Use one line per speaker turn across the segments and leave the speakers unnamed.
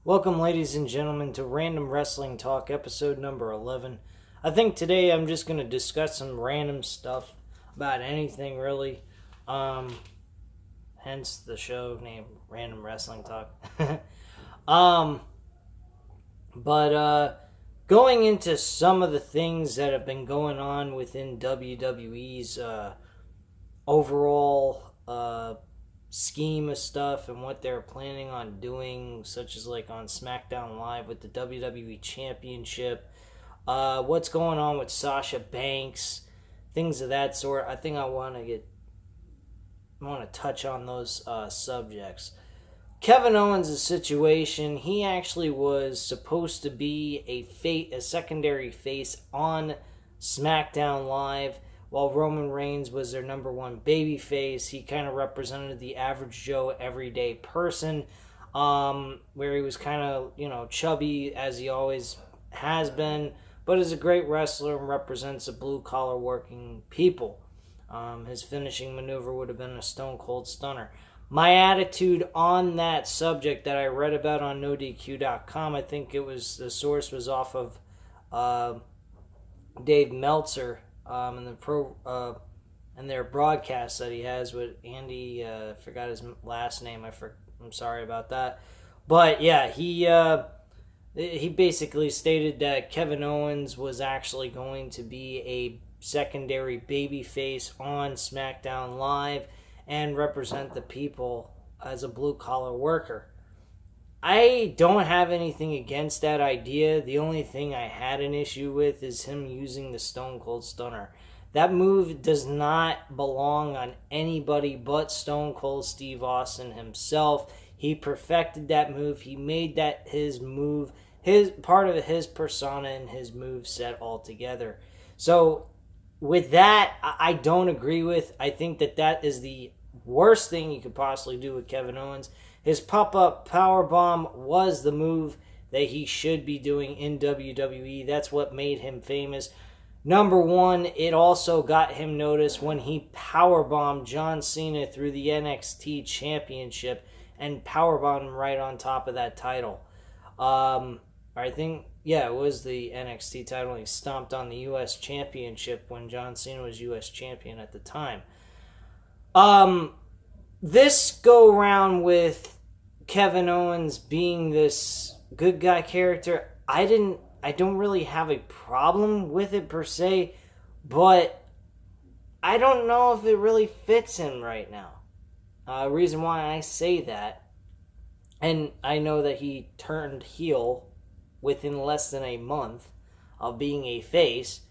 Welcome, ladies and gentlemen, to Random Wrestling Talk, episode number 11. I think today I'm just going to discuss some random stuff about anything, really. Hence the show named Random Wrestling Talk. Going into some of the things that have been going on within WWE's overall scheme of stuff and what they're planning on doing, such as like on SmackDown Live with the WWE Championship, what's going on with Sasha Banks, things of that sort. I think I want to touch on those subjects. Kevin Owens' situation, he actually was supposed to be a secondary face on SmackDown Live, while Roman Reigns was their number one babyface. He kind of represented the average Joe everyday person, where he was kind of, chubby as he always has been, but is a great wrestler and represents a blue-collar working people. His finishing maneuver would have been a Stone Cold Stunner. My attitude on that subject that I read about on NoDQ.com, I think the source was off of Dave Meltzer, and their broadcast that he has with Andy. I forgot his last name. I'm sorry about that. But yeah, he basically stated that Kevin Owens was actually going to be a secondary babyface on SmackDown Live and represent the people as a blue-collar worker. I don't have anything against that idea. The only thing I had an issue with is him using the Stone Cold Stunner. That move does not belong on anybody but Stone Cold Steve Austin himself. He perfected that move. He made that his move, his part of his persona and his move set altogether. So with that, I don't agree with. I think that is the worst thing you could possibly do with Kevin Owens. His pop-up powerbomb was the move that he should be doing in WWE. That's what made him famous. Number one, it also got him noticed when he powerbombed John Cena through the NXT Championship and powerbombed him right on top of that title. I think, it was the NXT title. He stomped on the U.S. Championship when John Cena was U.S. Champion at the time. This go-round with Kevin Owens being this good guy character, I don't really have a problem with it per se, but I don't know if it really fits him right now. Reason why I say that, and I know that he turned heel within less than a month of being a face,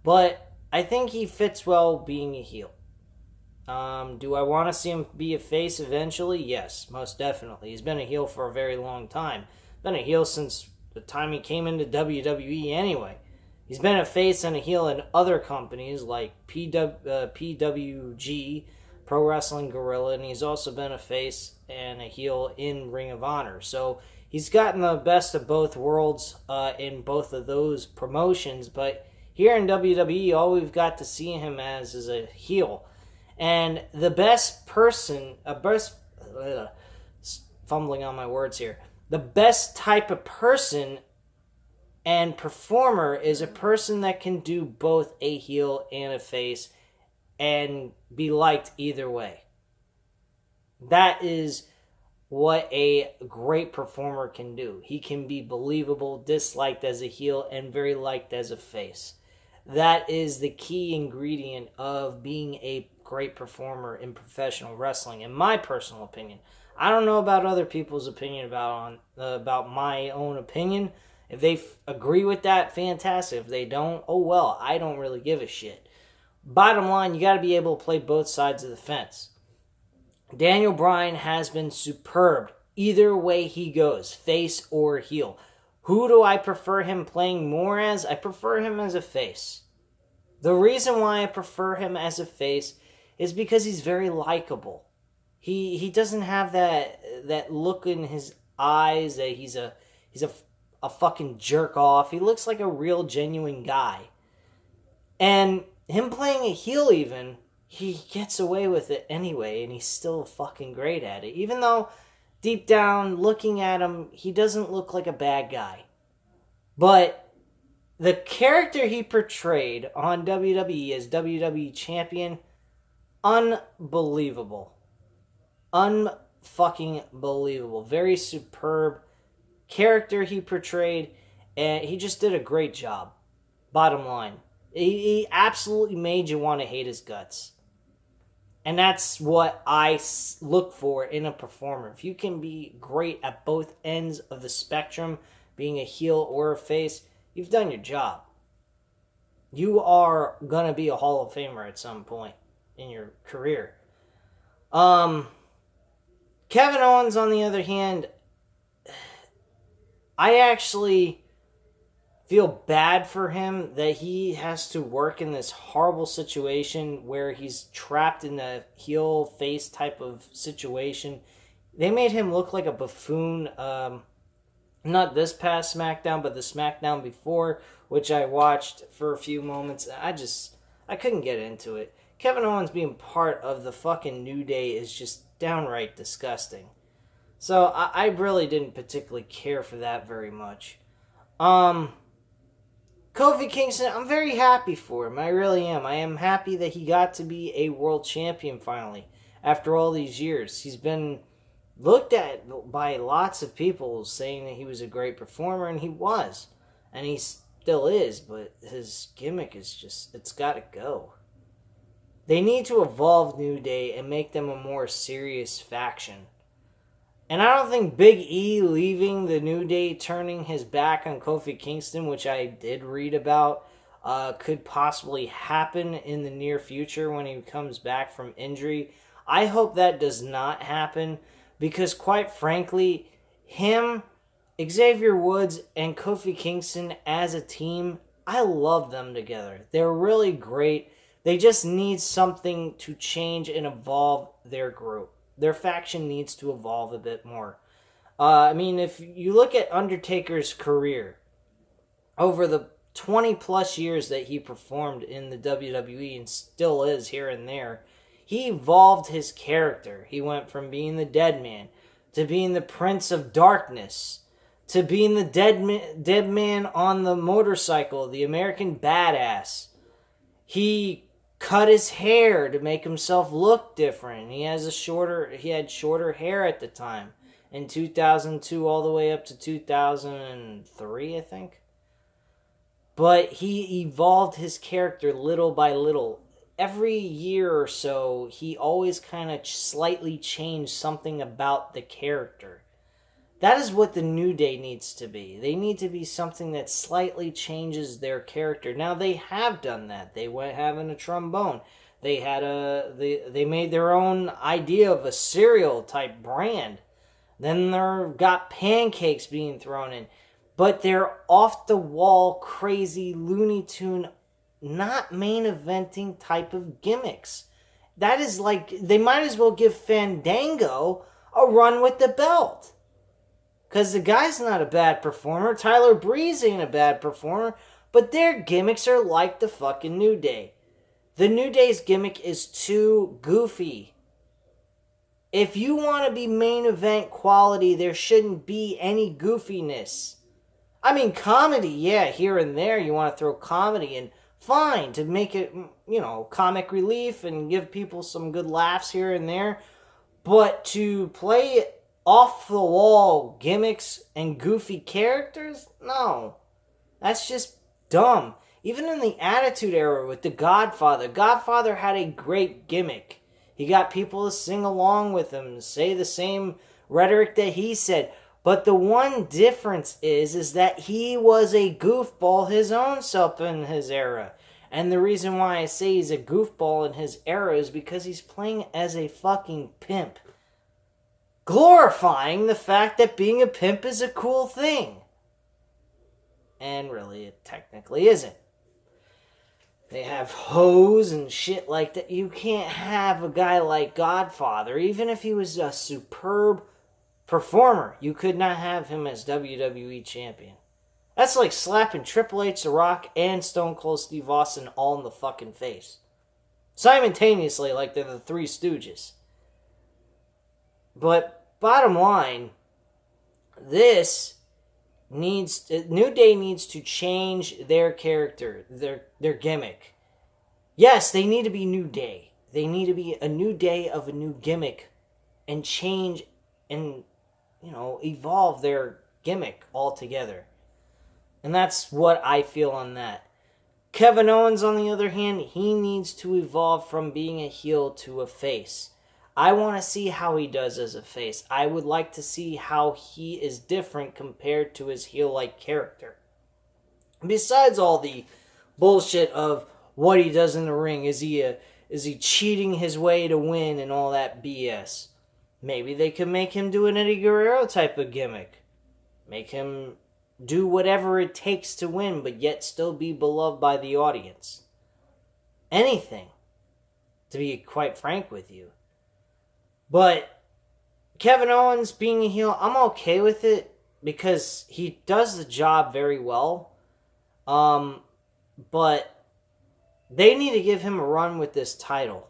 but I think he fits well being a heel. Do I want to see him be a face eventually? Yes, most definitely. He's been a heel for a very long time. Been a heel since the time he came into WWE anyway. He's been a face and a heel in other companies like PWG, Pro Wrestling Guerrilla, and he's also been a face and a heel in Ring of Honor. So he's gotten the best of both worlds in both of those promotions, but here in WWE, all we've got to see him as is a heel. And the best person, fumbling on my words here, the best type of person and performer is a person that can do both a heel and a face and be liked either way. That is what a great performer can do. He can be believable, disliked as a heel, and very liked as a face. That is the key ingredient of being a great performer in professional wrestling, in my personal opinion. I don't know about other people's opinion about my own opinion. If they agree with that, fantastic. If they don't, oh well, I don't really give a shit. Bottom line, you got to be able to play both sides of the fence. Daniel Bryan has been superb either way he goes, face or heel. Who do I prefer him playing more as? I prefer him as a face. The reason why I prefer him as a face is because he's very likable. He doesn't have that look in his eyes that he's a fucking jerk off. He looks like a real genuine guy. And him playing a heel even, he gets away with it anyway, and he's still fucking great at it. Even though deep down, looking at him, he doesn't look like a bad guy. But the character he portrayed on WWE as WWE Champion, unbelievable. Unfucking believable. Very superb character he portrayed, and he just did a great job. Bottom line. He absolutely made you want to hate his guts. And that's what I look for in a performer. If you can be great at both ends of the spectrum, being a heel or a face, you've done your job. You are going to be a Hall of Famer at some point in your career. Kevin Owens, on the other hand, I actually feel bad for him that he has to work in this horrible situation where he's trapped in a heel face type of situation. They made him look like a buffoon, not this past SmackDown, but the SmackDown before, which I watched for a few moments. I couldn't get into it. Kevin Owens being part of the fucking New Day is just downright disgusting. So I really didn't particularly care for that very much. Kofi Kingston, I'm very happy for him. I really am. I am happy that he got to be a world champion finally. After all these years. He's been looked at by lots of people saying that he was a great performer, and he was. And he still is, but his gimmick is just, it's got to go. They need to evolve New Day and make them a more serious faction. And I don't think Big E leaving the New Day, turning his back on Kofi Kingston, which I did read about, could possibly happen in the near future when he comes back from injury. I hope that does not happen because, quite frankly, him, Xavier Woods, and Kofi Kingston as a team, I love them together. They're really great. They just need something to change and evolve their group. Their faction needs to evolve a bit more. If you look at Undertaker's career, over the 20 plus years that he performed in the WWE and still is here and there, he evolved his character. He went from being the dead man to being the Prince of Darkness to being the dead man on the motorcycle, the American Badass. He cut his hair to make himself look different. He had shorter hair at the time in 2002 all the way up to 2003, I think. But he evolved his character little by little. Every year or so, he always kind of slightly changed something about the character. That is what the New Day needs to be. They need to be something that slightly changes their character. Now, they have done that. They went having a trombone. They made their own idea of a cereal type brand. Then they've got pancakes being thrown in. But they're off the wall, crazy, Looney Tune, not main eventing type of gimmicks. That is like, they might as well give Fandango a run with the belt. Because the guy's not a bad performer. Tyler Breeze ain't a bad performer. But their gimmicks are like the fucking New Day. The New Day's gimmick is too goofy. If you want to be main event quality, there shouldn't be any goofiness. Comedy, yeah, here and there. You want to throw comedy in. Fine, to make it, comic relief and give people some good laughs here and there. But to play off-the-wall gimmicks and goofy characters? No. That's just dumb. Even in the Attitude Era with The Godfather had a great gimmick. He got people to sing along with him, say the same rhetoric that he said. But the one difference is that he was a goofball his own self in his era. And the reason why I say he's a goofball in his era is because he's playing as a fucking pimp. Glorifying the fact that being a pimp is a cool thing. And really, it technically isn't. They have hoes and shit like that. You can't have a guy like Godfather, even if he was a superb performer. You could not have him as WWE champion. That's like slapping Triple H, The Rock, and Stone Cold Steve Austin all in the fucking face. Simultaneously, like they're the Three Stooges. But bottom line, New Day needs to change their character, their gimmick. Yes, they need to be New Day. They need to be a new day of a new gimmick and change and, evolve their gimmick altogether. And that's what I feel on that. Kevin Owens, on the other hand, he needs to evolve from being a heel to a face. I want to see how he does as a face. I would like to see how he is different compared to his heel-like character. Besides all the bullshit of what he does in the ring, is he cheating his way to win and all that BS? Maybe they could make him do an Eddie Guerrero type of gimmick. Make him do whatever it takes to win, but yet still be beloved by the audience. Anything, to be quite frank with you. But Kevin Owens being a heel, I'm okay with it because he does the job very well. But they need to give him a run with this title.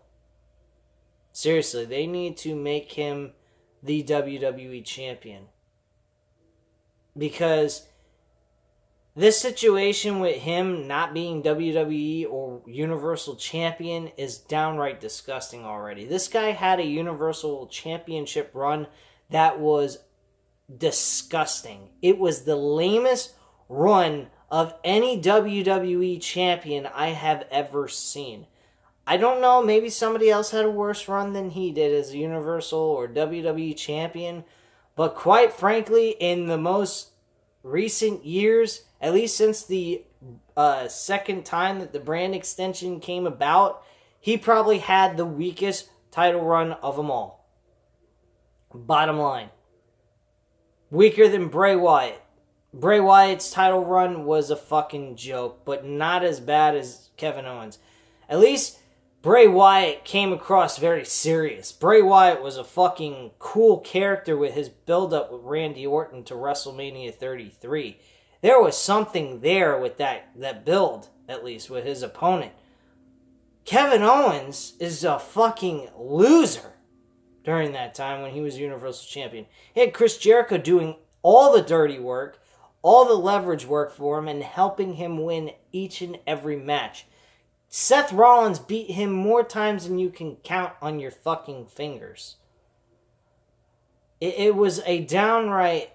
Seriously, they need to make him the WWE champion. Because this situation with him not being WWE or Universal Champion is downright disgusting already. This guy had a Universal Championship run that was disgusting. It was the lamest run of any WWE champion I have ever seen. I don't know, maybe somebody else had a worse run than he did as a Universal or WWE champion, but quite frankly, in the most recent years, at least since the second time that the brand extension came about, he probably had the weakest title run of them all. Bottom line. Weaker than Bray Wyatt. Bray Wyatt's title run was a fucking joke, but not as bad as Kevin Owens. At least Bray Wyatt came across very serious. Bray Wyatt was a fucking cool character with his build-up with Randy Orton to WrestleMania 33. There was something there with that build, at least, with his opponent. Kevin Owens is a fucking loser during that time when he was Universal Champion. He had Chris Jericho doing all the dirty work, all the leverage work for him, and helping him win each and every match. Seth Rollins beat him more times than you can count on your fucking fingers. It was a downright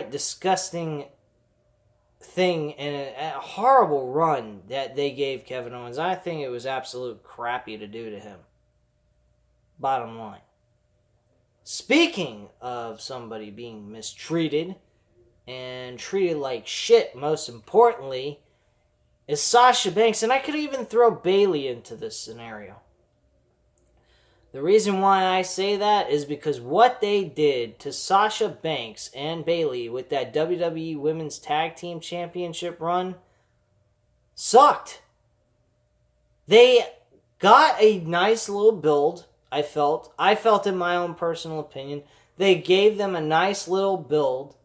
disgusting thing and a horrible run that they gave Kevin Owens. I think it was absolute crappy to do to him. Bottom line. Speaking of somebody being mistreated and treated like shit, most importantly, is Sasha Banks, and I could even throw Bayley into this scenario. The reason why I say that is because what they did to Sasha Banks and Bayley with that WWE Women's Tag Team Championship run sucked. They got a nice little build, I felt in my own personal opinion. They gave them a nice little build.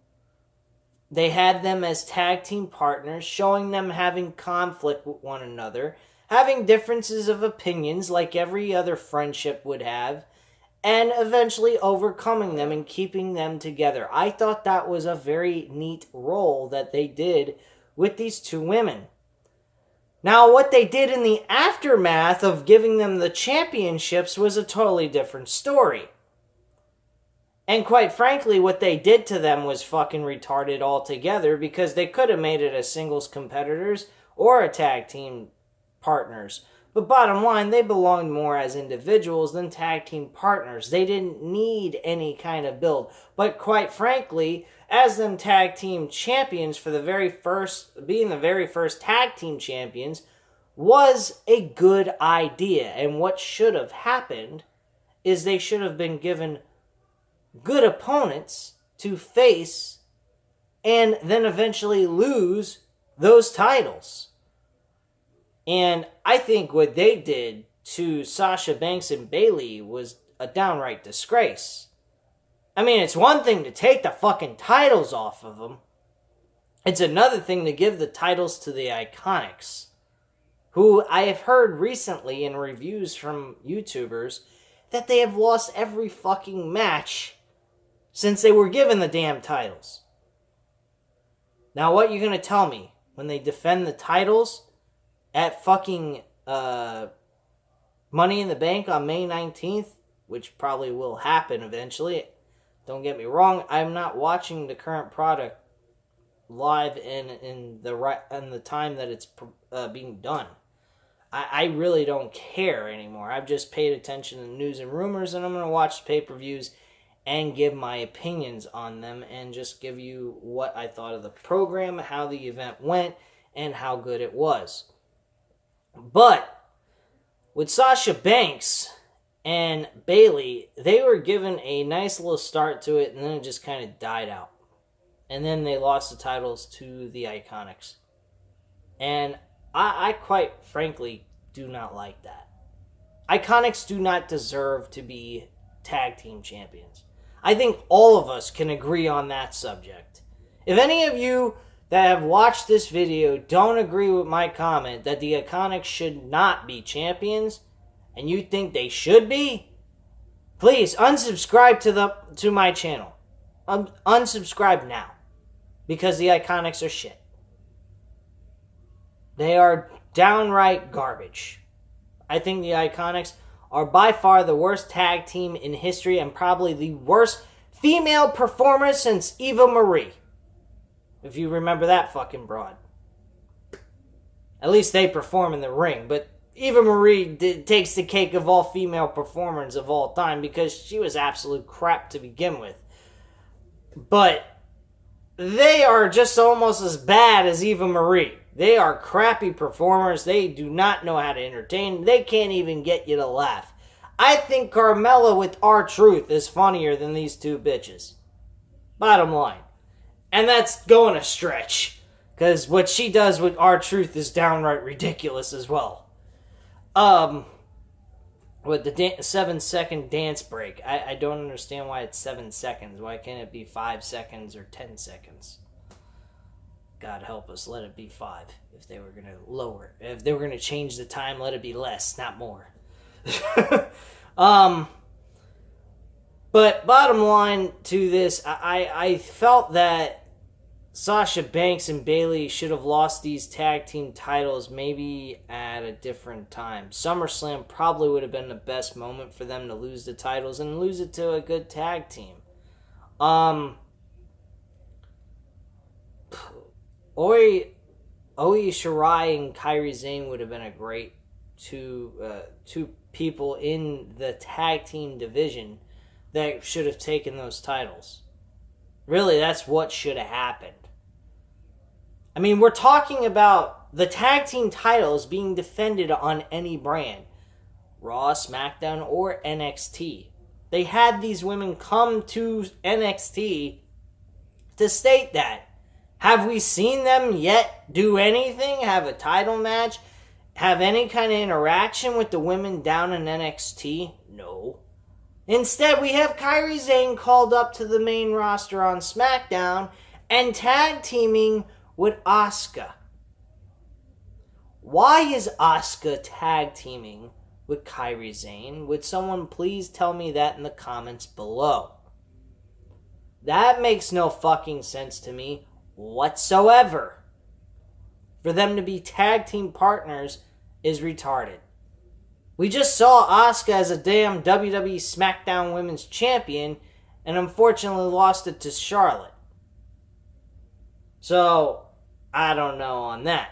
They had them as tag team partners, showing them having conflict with one another, having differences of opinions like every other friendship would have, and eventually overcoming them and keeping them together. I thought that was a very neat role that they did with these two women. Now, what they did in the aftermath of giving them the championships was a totally different story. And quite frankly, what they did to them was fucking retarded altogether, because they could have made it as singles competitors or a tag team partners. But bottom line, they belonged more as individuals than tag team partners. They didn't need any kind of build. But quite frankly, as them tag team champions for being the very first tag team champions was a good idea. And what should have happened is they should have been given good opponents to face and then eventually lose those titles. And I think what they did to Sasha Banks and Bayley was a downright disgrace. I mean, it's one thing to take the fucking titles off of them. It's another thing to give the titles to the Iconics, who I have heard recently in reviews from YouTubers that they have lost every fucking match since they were given the damn titles. Now, what you gonna tell me when they defend the titles at fucking Money in the Bank on May 19th, which probably will happen eventually. Don't get me wrong, I'm not watching the current product live in the time that it's being done. I really don't care anymore. I've just paid attention to news and rumors, and I'm going to watch pay-per-views and give my opinions on them and just give you what I thought of the program, how the event went, and how good it was. But with Sasha Banks and Bayley, they were given a nice little start to it, and then it just kind of died out. And then they lost the titles to the Iconics. And I quite frankly do not like that. Iconics do not deserve to be tag team champions. I think all of us can agree on that subject. If any of you that have watched this video don't agree with my comment that the Iconics should not be champions, and you think they should be, please unsubscribe to my channel. Unsubscribe now. Because the Iconics are shit. They are downright garbage. I think the Iconics are by far the worst tag team in history and probably the worst female performer since Eva Marie. If you remember that fucking broad. At least they perform in the ring, but Eva Marie takes the cake of all female performers of all time because she was absolute crap to begin with. But they are just almost as bad as Eva Marie. They are crappy performers. They do not know how to entertain. They can't even get you to laugh. I think Carmella with R-Truth is funnier than these two bitches. Bottom line. And that's going a stretch. Because what she does with R-Truth is downright ridiculous as well. With the 7-second dance break. I don't understand why it's 7 seconds. Why can't it be 5 seconds or 10 seconds? God help us, let it be 5. If they were going to lower. If they were going to change the time, let it be less, not more. But bottom line to this, I felt that Sasha Banks and Bayley should have lost these tag team titles maybe at a different time. SummerSlam probably would have been the best moment for them to lose the titles and lose it to a good tag team. Oi Shirai and Kairi Sane would have been a great two people in the tag team division that should have taken those titles. Really, that's what should have happened. I mean, we're talking about the tag team titles being defended on any brand. Raw, SmackDown, or NXT. They had these women come to NXT to state that. Have we seen them yet do anything? Have a title match? Have any kind of interaction with the women down in NXT? No. Instead, we have Kairi Sane called up to the main roster on SmackDown and tag teaming with Asuka. Why is Asuka tag teaming with Kairi Sane? Would someone please tell me that in the comments below? That makes no fucking sense to me whatsoever. For them to be tag team partners is retarded. We just saw Asuka as a damn WWE SmackDown Women's Champion and unfortunately lost it to Charlotte. So, I don't know on that.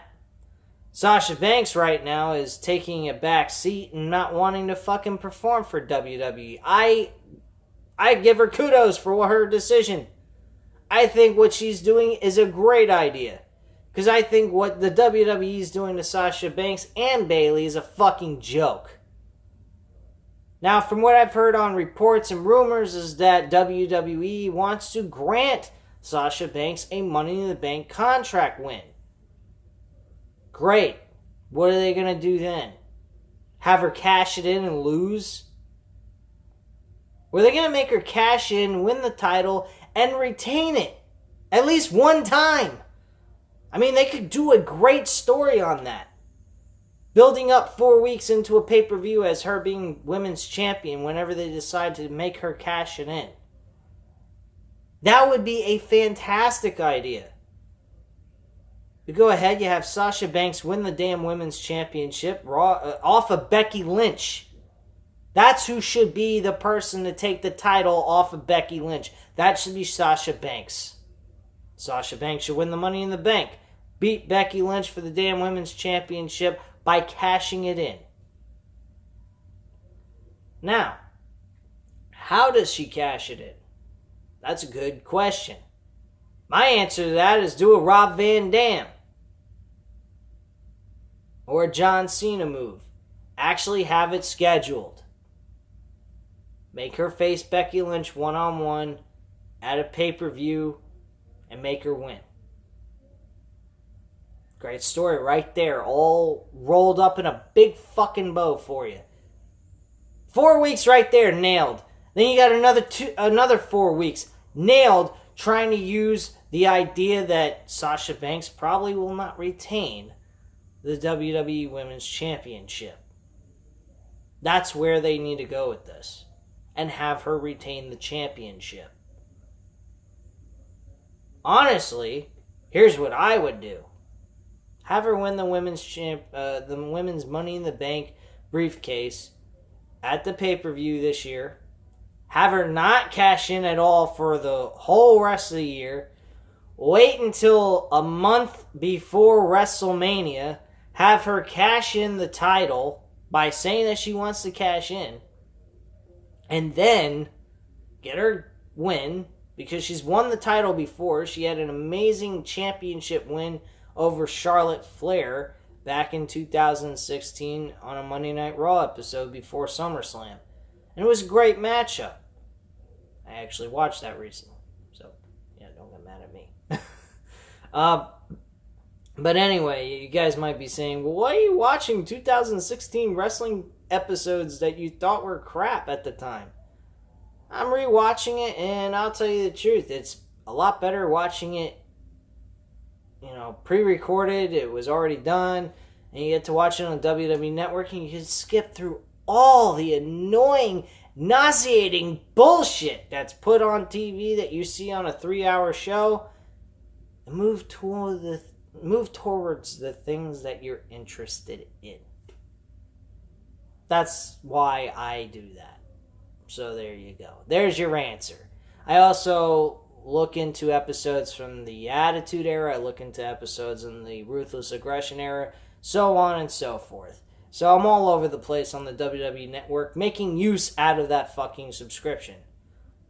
Sasha Banks right now is taking a back seat and not wanting to fucking perform for WWE. I give her kudos for her decision. I think what she's doing is a great idea. Because I think what the WWE is doing to Sasha Banks and Bayley is a fucking joke. Now, from what I've heard on reports and rumors is that WWE wants to grant Sasha Banks a Money in the Bank contract win. Great. What are they going to do then? Have her cash it in and lose? Or are they going to make her cash in, win the title, and retain it? At least one time. I mean, they could do a great story on that. building up 4 weeks into a pay-per-view as her being women's champion whenever they decide to make her cash it in. That would be a fantastic idea. You go ahead, you have Sasha Banks win the damn women's championship off of Becky Lynch. That's who should be the person to take the title off of Becky Lynch. That should be Sasha Banks. Sasha Banks should win the Money in the Bank. Beat Becky Lynch for the damn women's championship by cashing it in. Now, how does she cash it in? That's a good question. My answer to that is do a Rob Van Dam. Or a John Cena move. Actually have it scheduled. Make her face Becky Lynch one-on-one at a pay-per-view and make her win. Great story right there, all rolled up in a big fucking bow for you. 4 weeks right there, nailed. Then you got another 4 weeks, nailed, trying to use the idea that Sasha Banks probably will not retain the WWE Women's Championship. That's where they need to go with this. And have her retain the championship. Honestly, here's what I would do. Have her win the women's Money in the Bank briefcase at the pay-per-view this year. Have her not cash in at all for the whole rest of the year. Wait until a month before WrestleMania. Have her cash in the title by saying that she wants to cash in. And then get her win, because she's won the title before. She had an amazing championship win over Charlotte Flair back in 2016 on a Monday Night Raw episode before SummerSlam. And it was a great matchup. I actually watched that recently. So, yeah, don't get mad at me. But anyway, you guys might be saying, well, why are you watching 2016 wrestling episodes that you thought were crap at the time? I'm rewatching it, and I'll tell you the truth. It's a lot better watching it, pre-recorded. It was already done, and you get to watch it on the WWE Network, and you can skip through all the annoying, nauseating bullshit that's put on TV that you see on a 3-hour show, and move towards the things that you're interested in. That's why I do that. So there you go. There's your answer. I also look into episodes from the Attitude Era. I look into episodes in the Ruthless Aggression Era. So on and so forth. So I'm all over the place on the WWE Network, making use out of that fucking subscription.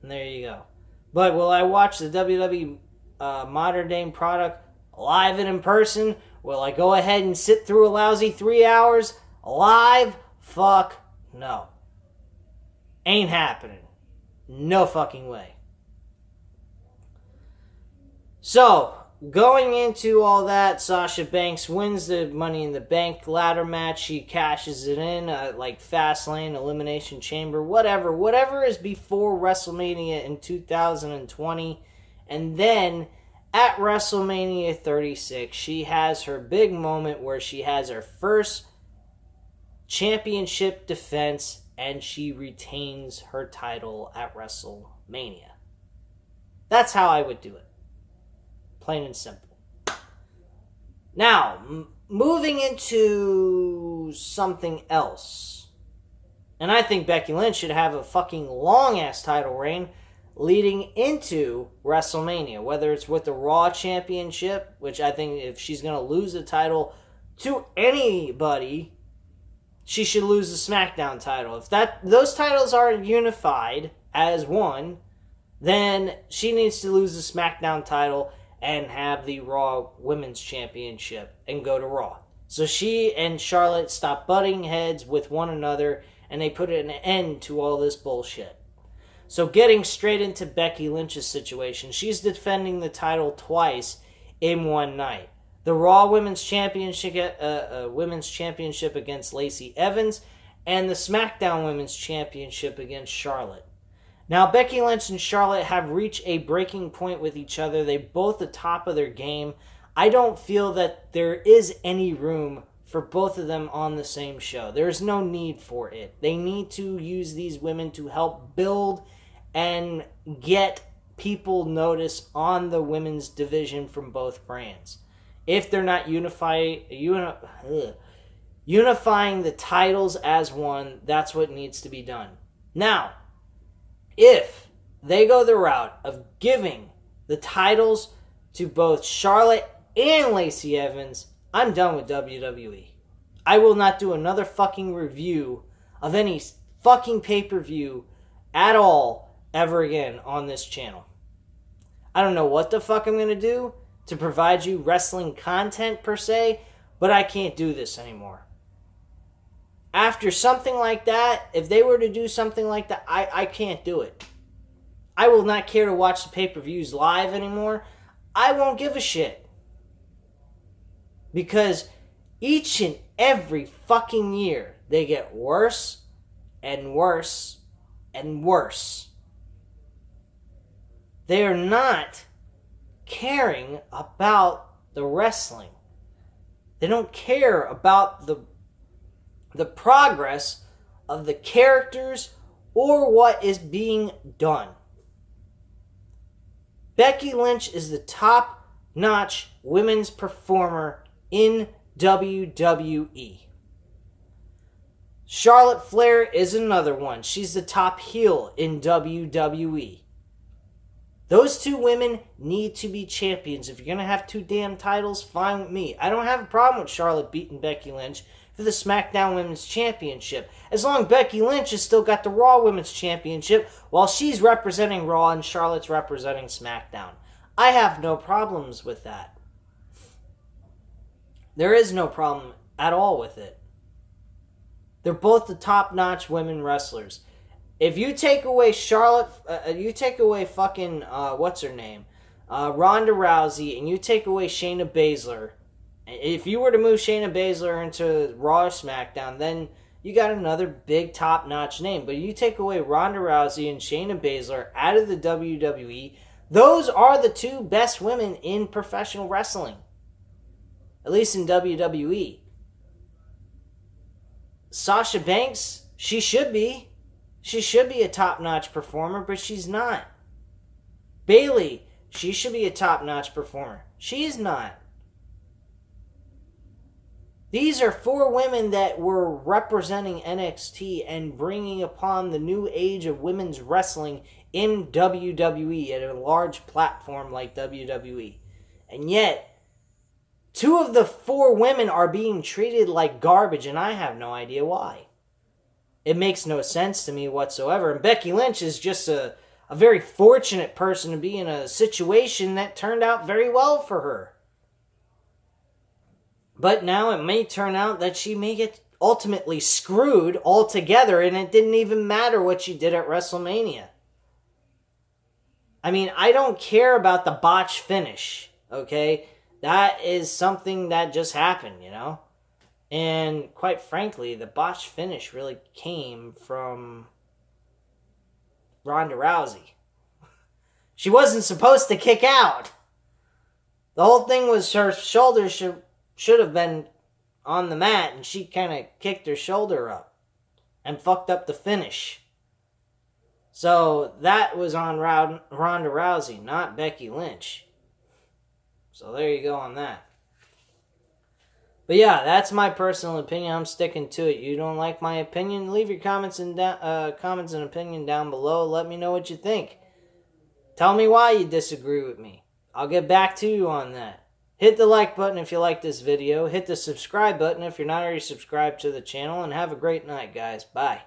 And there you go. But will I watch the WWE Modern Day product live and in person? Will I go ahead and sit through a lousy 3 hours live? Fuck no. Ain't happening. No fucking way. So, going into all that, Sasha Banks wins the Money in the Bank ladder match. She cashes it in, like Fastlane, Elimination Chamber, whatever is before WrestleMania in 2020. And then at WrestleMania 36, she has her big moment where she has her first championship defense, and she retains her title at WrestleMania. That's how I would do it. Plain and simple. Now, moving into something else. And I think Becky Lynch should have a fucking long-ass title reign leading into WrestleMania. Whether it's with the Raw Championship, which I think if she's going to lose the title to anybody, she should lose the SmackDown title. If those titles aren't unified as one, then she needs to lose the SmackDown title and have the Raw Women's Championship and go to Raw. So she and Charlotte stop butting heads with one another, and they put an end to all this bullshit. So getting straight into Becky Lynch's situation, she's defending the title twice in one night. The Raw Women's Championship against Lacey Evans, and the SmackDown Women's Championship against Charlotte. Now, Becky Lynch and Charlotte have reached a breaking point with each other. They're both the top of their game. I don't feel that there is any room for both of them on the same show. There's no need for it. They need to use these women to help build and get people notice on the women's division from both brands. If they're not unifying the titles as one, that's what needs to be done. Now, if they go the route of giving the titles to both Charlotte and Lacey Evans, I'm done with WWE. I will not do another fucking review of any fucking pay-per-view at all ever again on this channel. I don't know what the fuck I'm going to do to provide you wrestling content per se, but I can't do this anymore. After something like that, if they were to do something like that, I can't do it. I will not care to watch the pay-per-views live anymore. I won't give a shit. Because each and every fucking year, they get worse and worse and worse. They are not caring about the wrestling. They don't care about the progress of the characters or what is being done. Becky Lynch is the top-notch women's performer in WWE. Charlotte Flair is another one. She's the top heel in WWE. Those two women need to be champions. If you're going to have two damn titles, fine with me. I don't have a problem with Charlotte beating Becky Lynch for the SmackDown Women's Championship. As long as Becky Lynch has still got the Raw Women's Championship while she's representing Raw and Charlotte's representing SmackDown. I have no problems with that. There is no problem at all with it. They're both the top-notch women wrestlers. If you take away Charlotte, you take away fucking, what's her name? Ronda Rousey, and you take away Shayna Baszler. If you were to move Shayna Baszler into Raw or SmackDown, then you got another big top-notch name. But you take away Ronda Rousey and Shayna Baszler out of the WWE, those are the two best women in professional wrestling. At least in WWE. Sasha Banks, she should be. She should be a top-notch performer, but she's not. Bayley, she should be a top-notch performer. She's not. These are four women that were representing NXT and bringing upon the new age of women's wrestling in WWE at a large platform like WWE. And yet, two of the four women are being treated like garbage, and I have no idea why. It makes no sense to me whatsoever. And Becky Lynch is just a very fortunate person to be in a situation that turned out very well for her. But now it may turn out that she may get ultimately screwed altogether, and it didn't even matter what she did at WrestleMania. I mean, I don't care about the botch finish, okay? That is something that just happened, you know? And quite frankly, the botch finish really came from Ronda Rousey. She wasn't supposed to kick out. The whole thing was her shoulder should have been on the mat, and she kind of kicked her shoulder up and fucked up the finish. So that was on Ronda Rousey, not Becky Lynch. So there you go on that. But yeah, that's my personal opinion. I'm sticking to it. You don't like my opinion? Leave your comments and opinion down below. Let me know what you think. Tell me why you disagree with me. I'll get back to you on that. Hit the like button if you like this video. Hit the subscribe button if you're not already subscribed to the channel. And have a great night, guys. Bye.